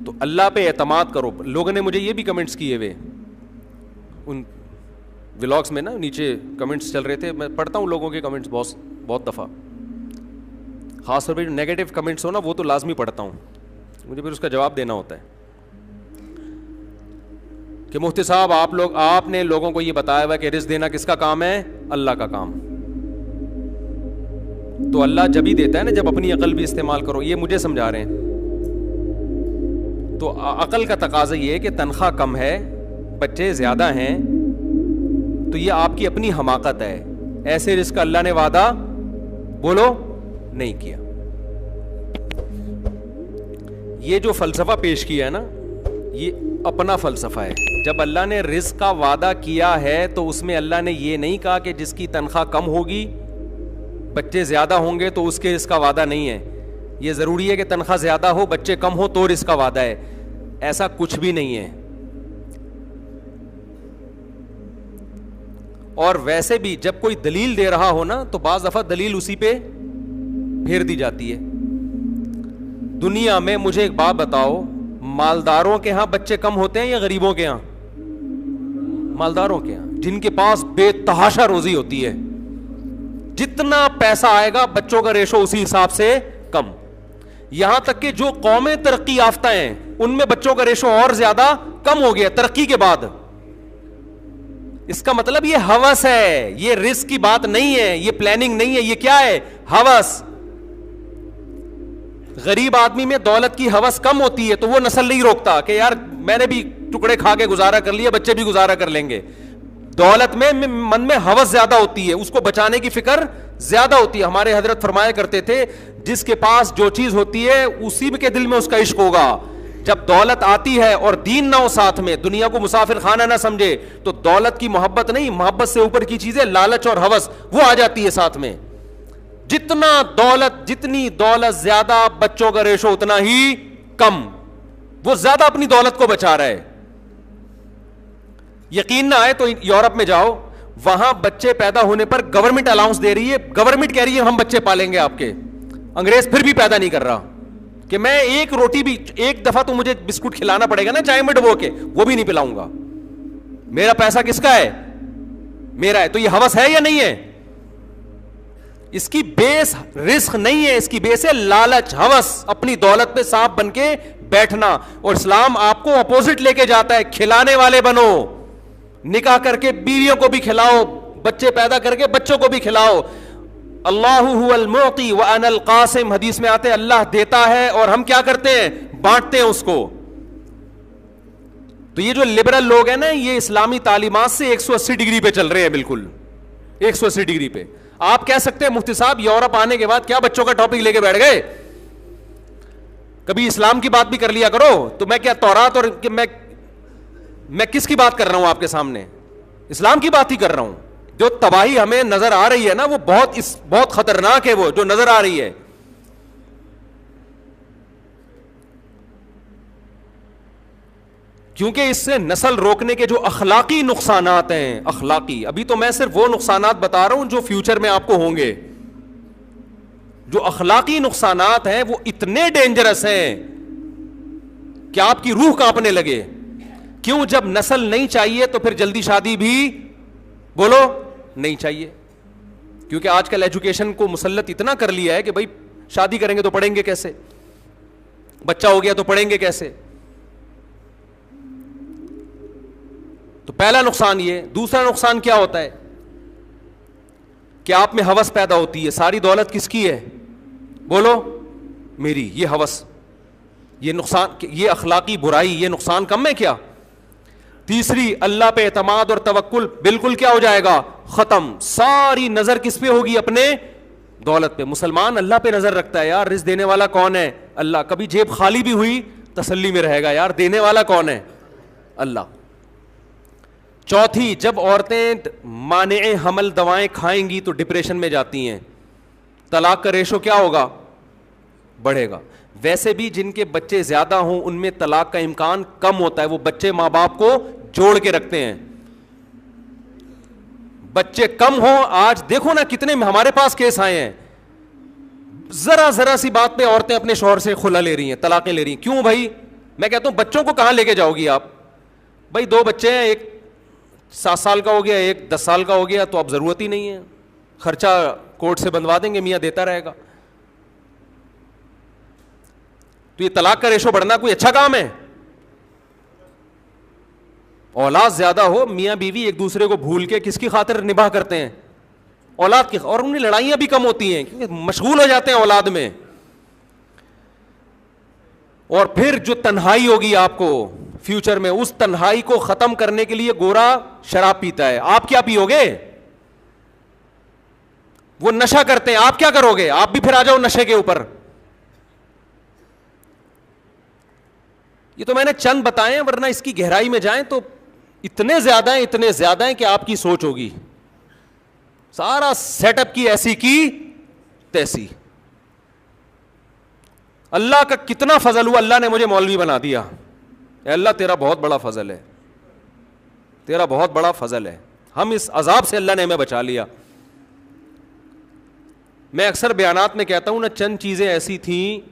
تو اللہ پہ اعتماد کرو. لوگوں نے مجھے یہ بھی کمنٹس کیے ہوئے ان ولاگس میں نا, نیچے کمنٹس چل رہے تھے, میں پڑھتا ہوں لوگوں کے کمنٹس بہت دفعہ, خاص طور پہ جو نیگیٹو کمنٹس ہو نا وہ تو لازمی پڑھتا ہوں, مجھے پھر اس کا جواب دینا ہوتا ہے کہ مفتی صاحب آپ نے لوگوں کو یہ بتایا ہوا کہ رزق دینا کس کا کام ہے؟ اللہ کا کام. تو اللہ جب ہی دیتا ہے نا جب اپنی عقل بھی استعمال کرو, یہ مجھے سمجھا رہے ہیں. تو عقل کا تقاضا یہ ہے کہ تنخواہ کم ہے, بچے زیادہ ہیں, تو یہ آپ کی اپنی حماقت ہے. ایسے رزق اللہ نے وعدہ بولو نہیں کیا. یہ جو فلسفہ پیش کیا ہے نا یہ اپنا فلسفہ ہے. جب اللہ نے رزق کا وعدہ کیا ہے تو اس میں اللہ نے یہ نہیں کہا کہ جس کی تنخواہ کم ہوگی بچے زیادہ ہوں گے تو اس کے رزق کا وعدہ نہیں ہے. یہ ضروری ہے کہ تنخواہ زیادہ ہو بچے کم ہو تو رزق کا وعدہ ہے. ایسا کچھ بھی نہیں ہے. اور ویسے بھی جب کوئی دلیل دے رہا ہو نا تو بعض دفعہ دلیل اسی پہ پھیر دی جاتی ہے. دنیا میں مجھے ایک بات بتاؤ, مالداروں کے ہاں بچے کم ہوتے ہیں یا غریبوں کے ہاں؟ مالداروں کے ہاں, جن کے پاس بے تحاشا روزی ہوتی ہے. جتنا پیسہ آئے گا بچوں کا ریشو اسی حساب سے کم. یہاں تک کہ جو قومیں ترقی یافتہ ہیں ان میں بچوں کا ریشو اور زیادہ کم ہو گیا ترقی کے بعد. اس کا مطلب یہ ہوس ہے, یہ رزق کی بات نہیں ہے, یہ پلاننگ نہیں ہے, یہ کیا ہے؟ ہوس. غریب آدمی میں دولت کی ہوس کم ہوتی ہے تو وہ نسل نہیں روکتا کہ یار میں نے بھی ٹکڑے کھا کے گزارا کر لیا, بچے بھی گزارا کر لیں گے. دولت میں من میں ہوس زیادہ ہوتی ہے, اس کو بچانے کی فکر زیادہ ہوتی ہے. ہمارے حضرت فرمایا کرتے تھے جس کے پاس جو چیز ہوتی ہے اسی کے دل میں اس کا عشق ہوگا. جب دولت آتی ہے اور دین نہ ہو ساتھ میں, دنیا کو مسافر خانہ نہ سمجھے, تو دولت کی محبت نہیں, محبت سے اوپر کی چیزیں لالچ اور ہوس وہ آ جاتی ہے ساتھ میں. جتنی دولت زیادہ بچوں کا ریشو اتنا ہی کم. وہ زیادہ اپنی دولت کو بچا رہا ہے. یقین نہ آئے تو یورپ میں جاؤ, وہاں بچے پیدا ہونے پر گورنمنٹ الاؤنس دے رہی ہے, گورنمنٹ کہہ رہی ہے ہم بچے پالیں گے آپ کے. انگریز پھر بھی پیدا نہیں کر رہا کہ میں ایک روٹی بھی, ایک دفعہ تو مجھے بسکٹ کھلانا پڑے گا نا چائے میں ڈبو کے, وہ بھی نہیں پلاؤں گا. میرا پیسہ کس کا ہے؟ میرا ہے. تو یہ ہوس ہے یا نہیں ہے؟ اس کی بیس رزق نہیں ہے, اس کی بیس ہے لالچ, ہوس, اپنی دولت پہ سانپ بن کے بیٹھنا. اور اسلام آپ کو اپوزٹ لے کے جاتا ہے, کھلانے والے بنو. نکاح کر کے بیویوں کو بھی کھلاؤ, بچے پیدا کر کے بچوں کو بھی کھلاؤ. اللہ هو المعطی وانا القاسم, حدیث میں آتے ہیں اللہ دیتا ہے اور ہم کیا کرتے ہیں؟ بانٹتے ہیں اس کو. تو یہ جو لبرل لوگ ہیں نا یہ اسلامی تعلیمات سے 180 ڈگری پہ چل رہے ہیں, بالکل 180 ڈگری پہ. آپ کہہ سکتے ہیں مفتی صاحب یورپ آنے کے بعد کیا بچوں کا ٹاپک لے کے بیٹھ گئے, کبھی اسلام کی بات بھی کر لیا کرو. تو میں کیا تورات اور میں کس کی بات کر رہا ہوں آپ کے سامنے؟ اسلام کی بات ہی کر رہا ہوں. جو تباہی ہمیں نظر آ رہی ہے نا وہ بہت خطرناک ہے, وہ جو نظر آ رہی ہے. کیونکہ اس سے نسل روکنے کے جو اخلاقی نقصانات ہیں, اخلاقی, ابھی تو میں صرف وہ نقصانات بتا رہا ہوں جو فیوچر میں آپ کو ہوں گے. جو اخلاقی نقصانات ہیں وہ اتنے ڈینجرس ہیں کہ آپ کی روح کانپنے لگے. کیوں؟ جب نسل نہیں چاہیے تو پھر جلدی شادی بھی بولو نہیں چاہیے. کیونکہ آج کل ایجوکیشن کو مسلط اتنا کر لیا ہے کہ بھائی شادی کریں گے تو پڑھیں گے کیسے, بچہ ہو گیا تو پڑھیں گے کیسے. تو پہلا نقصان یہ. دوسرا نقصان کیا ہوتا ہے کہ آپ میں ہوس پیدا ہوتی ہے. ساری دولت کس کی ہے؟ بولو میری. یہ ہوس, یہ نقصان, یہ اخلاقی برائی, یہ نقصان کم ہے کیا؟ تیسری, اللہ پہ اعتماد اور توکل بالکل کیا ہو جائے گا؟ ختم. ساری نظر کس پہ ہوگی؟ اپنے دولت پہ. مسلمان اللہ پہ نظر رکھتا ہے, یار رزق دینے والا کون ہے؟ اللہ. کبھی جیب خالی بھی ہوئی تسلی میں رہے گا, یار دینے والا کون ہے؟ اللہ. چوتھی, جب عورتیں مانع حمل دوائیں کھائیں گی تو ڈپریشن میں جاتی ہیں, طلاق کا ریشو کیا ہوگا؟ بڑھے گا. ویسے بھی جن کے بچے زیادہ ہوں ان میں طلاق کا امکان کم ہوتا ہے, وہ بچے ماں باپ کو جوڑ کے رکھتے ہیں. بچے کم ہوں, آج دیکھو نا کتنے ہمارے پاس کیس آئے ہیں, ذرا سی بات پہ عورتیں اپنے شوہر سے خلا لے رہی ہیں, طلاقیں لے رہی ہیں. کیوں بھائی؟ میں کہتا ہوں بچوں کو کہاں لے کے جاؤ گی آپ؟ بھائی 2 بچے ہیں, ایک 7 سال کا ہو گیا, ایک 10 سال کا ہو گیا, تو اب ضرورت ہی نہیں ہے, خرچہ کورٹ سے بندوا دیں گے, میاں دیتا رہے گا. تو یہ طلاق کا ریشو بڑھنا کوئی اچھا کام ہے؟ اولاد زیادہ ہو, میاں بیوی ایک دوسرے کو بھول کے کس کی خاطر نباہ کرتے ہیں؟ اولاد کی, اور انہیں لڑائیاں بھی کم ہوتی ہیں کیونکہ مشغول ہو جاتے ہیں اولاد میں. اور پھر جو تنہائی ہوگی آپ کو فیوچر میں, اس تنہائی کو ختم کرنے کے لیے گورا شراب پیتا ہے, آپ کیا پیو گے؟ وہ نشہ کرتے ہیں, آپ کیا کرو گے؟ آپ بھی پھر آ جاؤ نشے کے اوپر. یہ تو میں نے چند بتائے ہیں, ورنہ اس کی گہرائی میں جائیں تو اتنے زیادہ ہیں کہ آپ کی سوچ ہوگی. سارا سیٹ اپ کی ایسی کی تیسی. اللہ کا کتنا فضل ہوا, اللہ نے مجھے مولوی بنا دیا. اے اللہ تیرا بہت بڑا فضل ہے, تیرا بہت بڑا فضل ہے. ہم اس عذاب سے اللہ نے ہمیں بچا لیا. میں اکثر بیانات میں کہتا ہوں نا, چند چیزیں ایسی تھیں,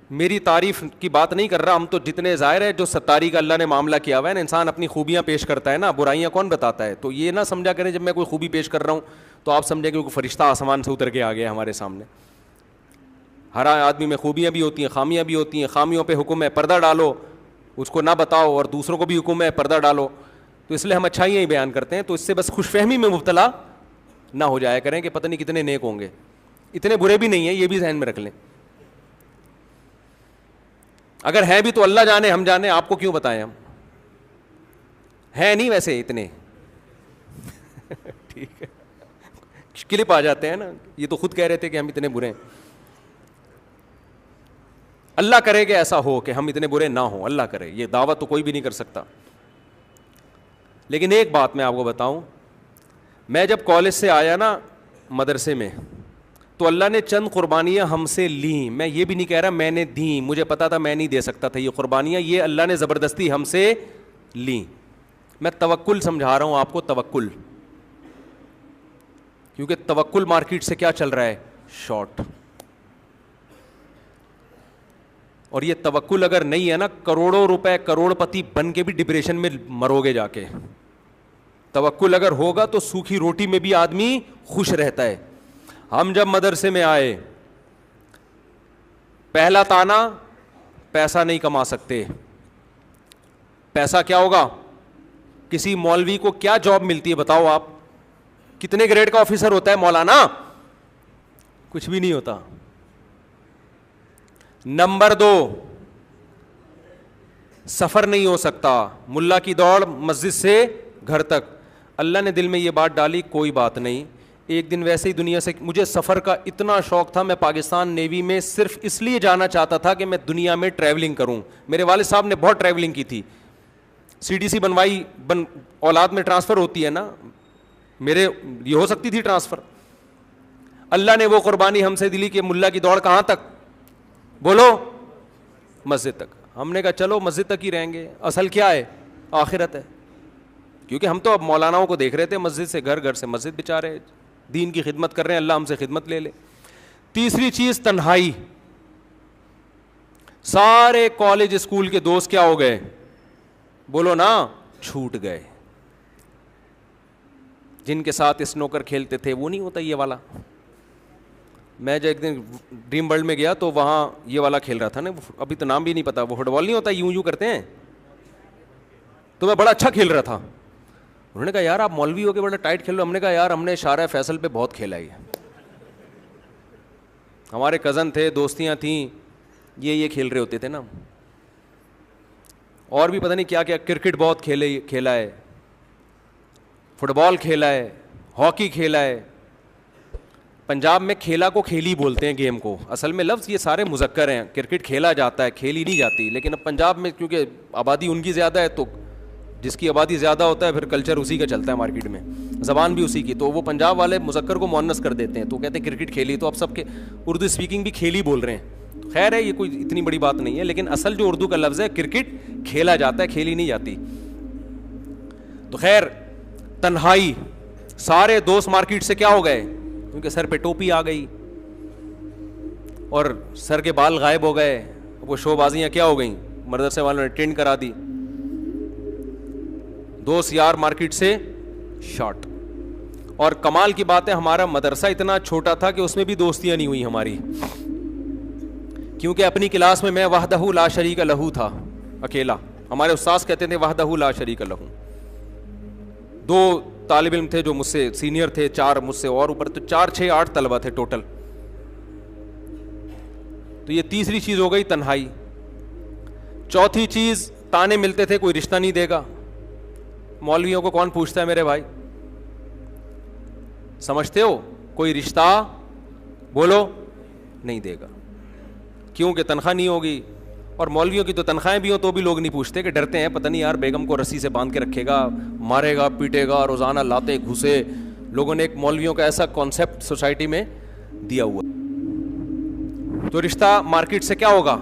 میری تعریف کی بات نہیں کر رہا, ہم تو جتنے ظاہر ہے جو ستاری کا اللہ نے معاملہ کیا ہوا ہے نا, انسان اپنی خوبیاں پیش کرتا ہے نا, برائیاں کون بتاتا ہے. تو یہ نہ سمجھا کریں جب میں کوئی خوبی پیش کر رہا ہوں تو آپ سمجھیں کہ کوئی فرشتہ آسمان سے اتر کے آ گیا ہمارے سامنے. ہر آدمی میں خوبیاں بھی ہوتی ہیں, خامیاں بھی ہوتی ہیں. خامیوں پہ حکم ہے پردہ ڈالو, اس کو نہ بتاؤ, اور دوسروں کو بھی حکم ہے پردہ ڈالو. تو اس لیے ہم اچھائیاں ہی بیان کرتے ہیں. تو اس سے بس خوش فہمی میں مبتلا نہ ہو جایا کریں کہ پتہ نہیں کتنے نیک ہوں گے. اتنے برے بھی نہیں ہیں, یہ بھی ذہن میں رکھ لیں. اگر ہے بھی تو اللہ جانے, ہم جانے, آپ کو کیوں بتائیں, ہم ہے نہیں ویسے اتنے. ٹھیک ہے, کلپ آ جاتے ہیں نا, یہ تو خود کہہ رہے تھے کہ ہم اتنے برے ہیں. اللہ کرے کہ ایسا ہو کہ ہم اتنے برے نہ ہوں, اللہ کرے, یہ دعویٰ تو کوئی بھی نہیں کر سکتا. لیکن ایک بات میں آپ کو بتاؤں, میں جب کالج سے آیا نا مدرسے میں, تو اللہ نے چند قربانیاں ہم سے لیں. میں یہ بھی نہیں کہہ رہا میں نے دیں, مجھے پتا تھا میں نہیں دے سکتا تھا یہ قربانیاں, یہ اللہ نے زبردستی ہم سے لیں. میں توکل سمجھا رہا ہوں آپ کو, توکل. کیونکہ توکل مارکیٹ سے کیا چل رہا ہے, شارٹ. اور یہ توکل اگر نہیں ہے نا, کروڑوں روپے کروڑ پتی بن کے بھی ڈپریشن میں مرو گے جا کے. توکل اگر ہوگا تو سوکھی روٹی میں بھی آدمی خوش رہتا ہے. ہم جب مدرسے میں آئے, پہلا تانا, پیسہ نہیں کما سکتے. پیسہ کیا ہوگا؟ کسی مولوی کو کیا جاب ملتی ہے بتاؤ آپ؟ کتنے گریڈ کا آفیسر ہوتا ہے مولانا؟ کچھ بھی نہیں ہوتا. نمبر 2, سفر نہیں ہو سکتا. ملا کی دوڑ مسجد سے گھر تک. اللہ نے دل میں یہ بات ڈالی, کوئی بات نہیں. ایک دن ویسے ہی دنیا سے, مجھے سفر کا اتنا شوق تھا, میں پاکستان نیوی میں صرف اس لیے جانا چاہتا تھا کہ میں دنیا میں ٹریولنگ کروں. میرے والد صاحب نے بہت ٹریولنگ کی تھی, CDC بنوائی, اولاد میں ٹرانسفر ہوتی ہے نا, میرے یہ ہو سکتی تھی ٹرانسفر. اللہ نے وہ قربانی ہم سے دلی کہ ملا کی دوڑ کہاں تک, بولو, مسجد تک. ہم نے کہا چلو مسجد تک ہی رہیں گے, اصل کیا ہے, آخرت ہے. کیونکہ ہم تو اب مولاناؤں کو دیکھ رہے تھے مسجد سے گھر, گھر سے مسجد, بیچارے دین کی خدمت کر رہے ہیں, اللہ ہم سے خدمت لے لے. تیسری چیز تنہائی. سارے کالج اسکول کے دوست کیا ہو گئے, بولو نا, چھوٹ گئے. جن کے ساتھ اسنوکر کھیلتے تھے وہ نہیں ہوتا یہ والا. میں جو ایک دن ڈریم ورلڈ میں گیا تو وہاں یہ والا کھیل رہا تھا نا, ابھی تو نام بھی نہیں پتا, وہ فٹ بال نہیں ہوتا یوں یوں کرتے ہیں, تو میں بڑا اچھا کھیل رہا تھا. انہوں نے کہا یار آپ مولوی ہو کے بڑا ٹائٹ کھیل رہے ہو. ہم نے کہا یار ہم نے شارع فیصل پہ بہت کھیلا ہے, ہمارے کزن تھے, دوستیاں تھیں, یہ کھیل رہے ہوتے تھے نا. اور بھی پتہ نہیں کیا کیا, کرکٹ بہت کھیلا ہے, فٹ بال کھیلا ہے, ہاکی کھیلا ہے. پنجاب میں کھیلا کو کھیلی بولتے ہیں گیم کو, اصل میں لفظ یہ سارے مذکر ہیں. کرکٹ کھیلا جاتا ہے, کھیلی نہیں جاتی. لیکن اب پنجاب میں کیونکہ آبادی ان کی زیادہ ہے, تو جس کی آبادی زیادہ ہوتا ہے پھر کلچر اسی کا چلتا ہے مارکیٹ میں, زبان بھی اسی کی, تو وہ پنجاب والے مذکر کو مؤنث کر دیتے ہیں, تو کہتے ہیں کرکٹ کھیلی. تو اب سب کے اردو اسپیکنگ بھی کھیلی بول رہے ہیں. خیر ہے, یہ کوئی اتنی بڑی بات نہیں ہے, لیکن اصل جو اردو کا لفظ ہے کرکٹ کھیلا جاتا ہے, کھیلی نہیں جاتی. تو خیر, تنہائی. سارے دوست مارکیٹ سے کیا ہو گئے, کیونکہ سر پہ ٹوپی آ گئی اور سر کے بال غائب ہو گئے, وہ شو بازیاں کیا ہو گئیں, مدرسے والوں نے ٹینڈ کرا دی, دوست یار مارکیٹ سے شارٹ. اور کمال کی بات ہے ہمارا مدرسہ اتنا چھوٹا تھا کہ اس میں بھی دوستیاں نہیں ہوئی ہماری, کیونکہ اپنی کلاس میں میں وحدہ لا شریک لہو تھا, اکیلا. ہمارے استاذ کہتے تھے وحدہ لا شریک لہو. 2 طالب علم تھے جو مجھ سے سینئر تھے, 4 مجھ سے اور اوپر, تو 4 6 8 طلبہ تھے ٹوٹل. تو یہ تیسری چیز ہو گئی تنہائی. چوتھی چیز تانے ملتے تھے, کوئی رشتہ نہیں دے گا. مولویوں کو کون پوچھتا ہے میرے بھائی, سمجھتے ہو؟ کوئی رشتہ بولو نہیں دے گا, کیونکہ تنخواہ نہیں ہوگی. اور مولویوں کی تو تنخواہیں بھی ہوں تو بھی لوگ نہیں پوچھتے, کہ ڈرتے ہیں پتہ نہیں یار بیگم کو رسی سے باندھ کے رکھے گا, مارے گا, پیٹے گا, روزانہ لاتے گھسے. لوگوں نے ایک مولویوں کا ایسا کانسیپٹ سوسائٹی میں دیا ہوا. تو رشتہ مارکیٹ سے کیا ہوگا؟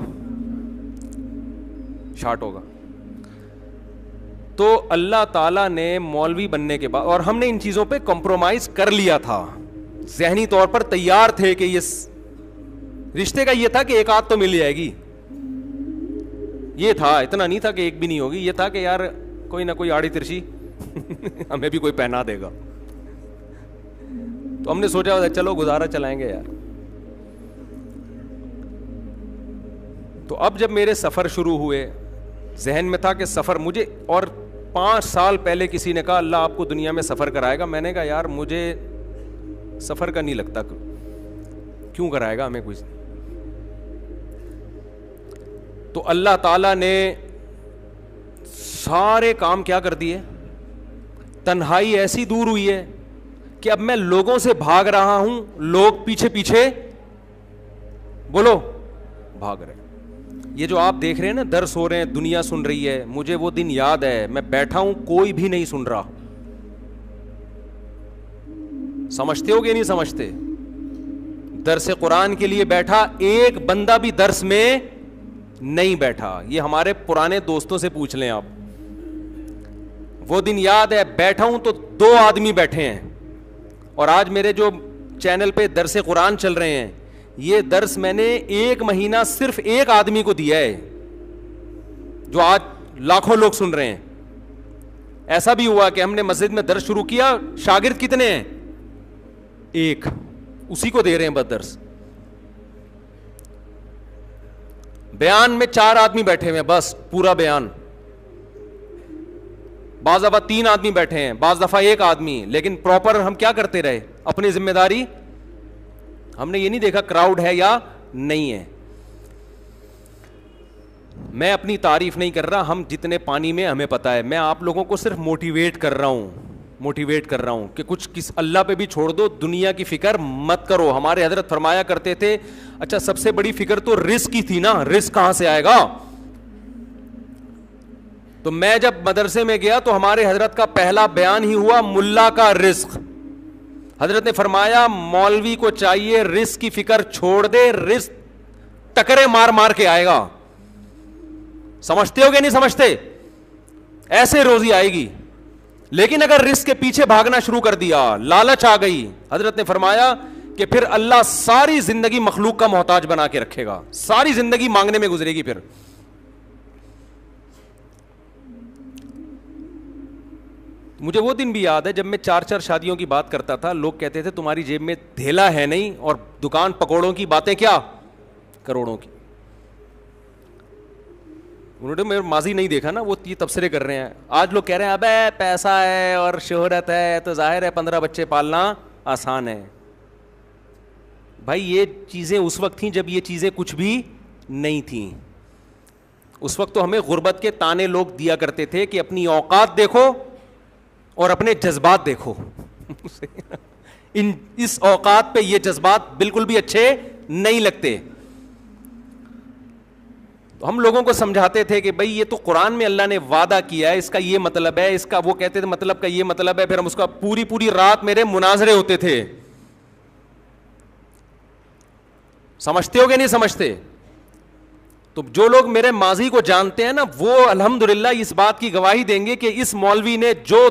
شارٹ ہوگا. تو اللہ تعالیٰ نے مولوی بننے کے بعد, اور ہم نے ان چیزوں پہ کمپرومائز کر لیا تھا, ذہنی طور پر تیار تھے کہ یہ رشتے کا یہ تھا کہ ایک آدھ تو مل جائے گی, یہ تھا. اتنا نہیں تھا کہ ایک بھی نہیں ہوگی, یہ تھا کہ یار کوئی نہ کوئی آڑی ترچی ہمیں بھی کوئی پہنا دے گا. تو ہم نے سوچا چلو گزارا چلائیں گے یار. تو اب جب میرے سفر شروع ہوئے, ذہن میں تھا کہ سفر مجھے, اور 5 سال پہلے کسی نے کہا اللہ آپ کو دنیا میں سفر کرائے گا. میں نے کہا یار مجھے سفر کا نہیں لگتا, کیوں کرائے گا ہمیں کوئی. تو اللہ تعالیٰ نے سارے کام کیا کر دیے, تنہائی ایسی دور ہوئی ہے کہ اب میں لوگوں سے بھاگ رہا ہوں, لوگ پیچھے پیچھے بولو بھاگ رہے. یہ جو آپ دیکھ رہے ہیں نا درس ہو رہے ہیں, دنیا سن رہی ہے, مجھے وہ دن یاد ہے, میں بیٹھا ہوں کوئی بھی نہیں سن رہا. سمجھتے ہو کہ نہیں سمجھتے؟ درس قرآن کے لیے بیٹھا, ایک بندہ بھی درس میں نہیں بیٹھا. یہ ہمارے پرانے دوستوں سے پوچھ لیں آپ, وہ دن یاد ہے, بیٹھا ہوں تو 2 آدمی بیٹھے ہیں. اور آج میرے جو چینل پہ درس قرآن چل رہے ہیں, یہ درس میں نے 1 مہینہ صرف ایک آدمی کو دیا ہے, جو آج لاکھوں لوگ سن رہے ہیں. ایسا بھی ہوا کہ ہم نے مسجد میں درس شروع کیا, شاگرد کتنے ہیں؟ 1, اسی کو دے رہے ہیں بس درس. بیان میں 4 آدمی بیٹھے ہوئے ہیں, بس پورا بیان. بعض دفعہ 3 آدمی بیٹھے ہیں, بعض دفعہ 1 آدمی, لیکن پراپر ہم کیا کرتے رہے, اپنی ذمہ داری. ہم نے یہ نہیں دیکھا کراؤڈ ہے یا نہیں ہے. میں اپنی تعریف نہیں کر رہا, ہم جتنے پانی میں ہمیں پتا ہے. میں آپ لوگوں کو صرف موٹیویٹ کر رہا ہوں کہ کچھ اللہ پہ بھی چھوڑ دو, دنیا کی فکر مت کرو. ہمارے حضرت فرمایا کرتے تھے, اچھا سب سے بڑی فکر تو رزق کی تھی نا, رزق کہاں سے آئے گا. تو میں جب مدرسے میں گیا تو ہمارے حضرت کا پہلا بیان ہی ہوا ملا کا رزق. حضرت نے فرمایا مولوی کو چاہیے رزق کی فکر چھوڑ دے, رزق ٹکرے مار مار کے آئے گا. سمجھتے ہو کہ نہیں سمجھتے؟ ایسے روزی آئے گی. لیکن اگر رزق کے پیچھے بھاگنا شروع کر دیا, لالچ آ گئی, حضرت نے فرمایا کہ پھر اللہ ساری زندگی مخلوق کا محتاج بنا کے رکھے گا, ساری زندگی مانگنے میں گزرے گی. پھر مجھے وہ دن بھی یاد ہے جب میں 4 شادیوں کی بات کرتا تھا, لوگ کہتے تھے تمہاری جیب میں دھیلا ہے نہیں, اور دکان پکوڑوں کی باتیں کیا کروڑوں کی. انہوں نے میرا ماضی نہیں دیکھا نا, وہ یہ تبصرے کر رہے ہیں. آج لوگ کہہ رہے ہیں ابے پیسہ ہے اور شہرت ہے تو ظاہر ہے 15 بچے پالنا آسان ہے. بھائی یہ چیزیں اس وقت تھیں جب یہ چیزیں کچھ بھی نہیں تھیں. اس وقت تو ہمیں غربت کے تانے لوگ دیا کرتے تھے کہ اپنی اوقات دیکھو اور اپنے جذبات دیکھو. اس اوقات پہ یہ جذبات بالکل بھی اچھے نہیں لگتے. ہم لوگوں کو سمجھاتے تھے کہ بھئی یہ تو قرآن میں اللہ نے وعدہ کیا ہے, اس کا یہ مطلب ہے, اس کا وہ کہتے تھے مطلب کا یہ مطلب ہے. پھر ہم اس کا پوری رات میرے مناظرے ہوتے تھے. سمجھتے ہو کہ نہیں سمجھتے؟ تو جو لوگ میرے ماضی کو جانتے ہیں نا, وہ الحمدللہ اس بات کی گواہی دیں گے کہ اس مولوی نے جو